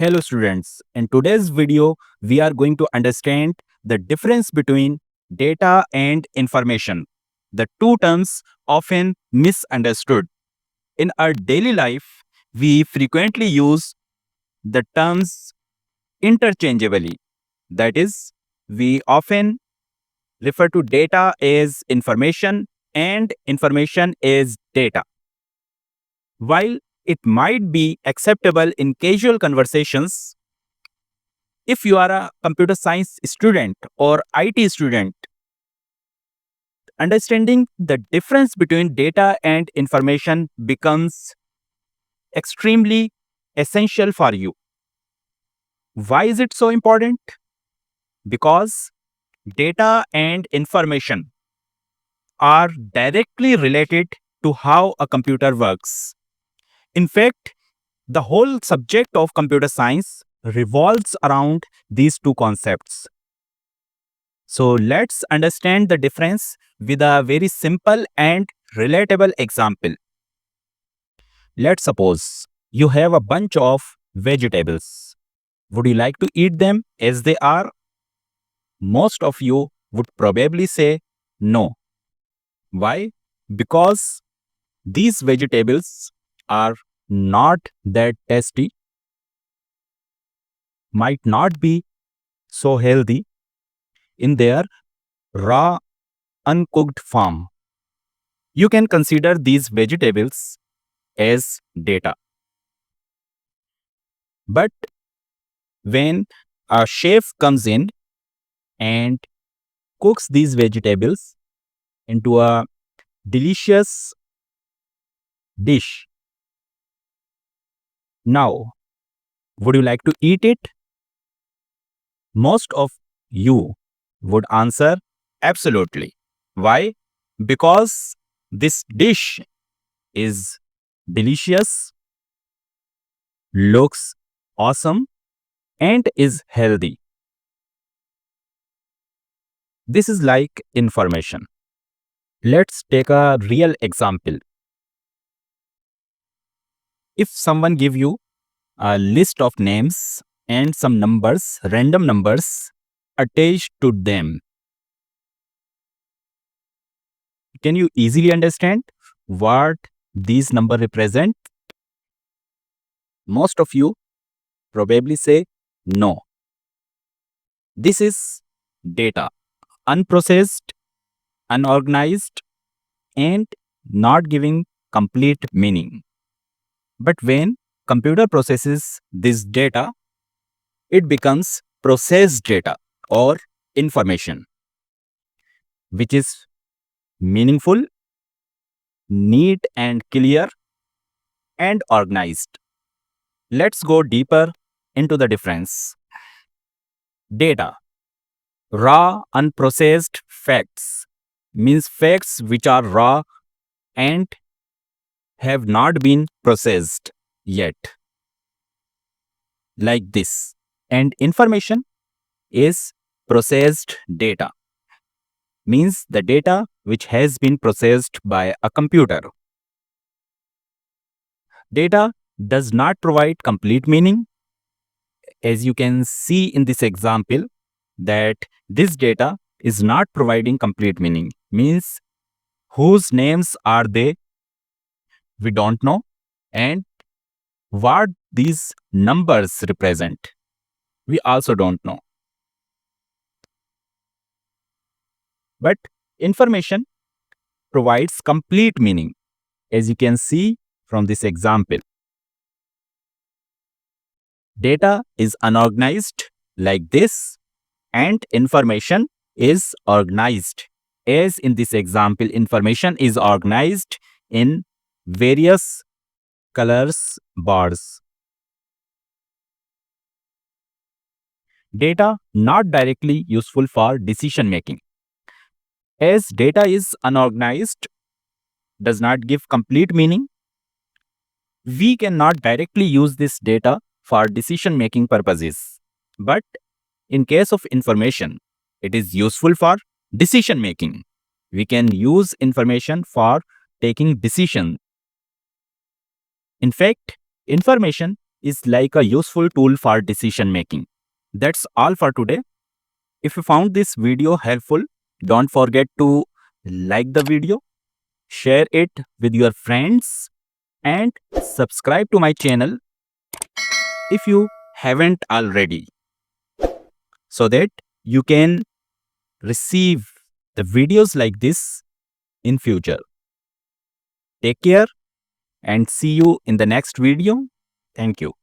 Hello students, in today's video we are going to understand the difference between data and information. The two terms often misunderstood. In our daily life, we frequently use the terms interchangeably. That is, we often refer to data as information and information as data. While it might be acceptable in casual conversations, if you are a computer science student or IT student, understanding the difference between data and information becomes extremely essential for you. Why is it so important? Because data and information are directly related to how a computer works. In fact, the whole subject of computer science revolves around these two concepts. So let's understand the difference with a very simple and relatable example. Let's suppose you have a bunch of vegetables. Would you like to eat them as they are? Most of you would probably say no. Why? Because these vegetables are not that tasty, might not be so healthy in their raw, uncooked form. You can consider these vegetables as data. But when a chef comes in and cooks these vegetables into a delicious dish, now, would you like to eat it? Most of you would answer absolutely. Why? Because this dish is delicious, looks awesome, and is healthy. This is like information. Let's take a real example. If someone give you a list of names and some numbers, random numbers attached to them, can you easily understand what these numbers represent? Most of you probably say no. This is data, unprocessed, unorganized, and not giving complete meaning. But when computer processes this data, it becomes processed data or information, which is meaningful, neat and clear, and organized. Let's go deeper into the difference. Data, raw, unprocessed facts, means facts which are raw and have not been processed yet, like this. And information is processed data, means the data which has been processed by a computer. Data does not provide complete meaning. As you can see in this example, that this data is not providing complete meaning, means whose names are they, we don't know, and what these numbers represent, we also don't know. But information provides complete meaning, as you can see from this example. Data is unorganized like this, and information is organized. As in this example, information is organized in various colors bars. Data not directly useful for decision making. As data is unorganized, does not give complete meaning, we cannot directly use this data for decision making purposes. But in case of information, it is useful for decision making. We can use information for taking decision. In fact, information is like a useful tool for decision making. That's all for today. If you found this video helpful, don't forget to like the video, share it with your friends, and subscribe to my channel if you haven't already, so that you can receive the videos like this in future. Take care and see you in the next video. Thank you.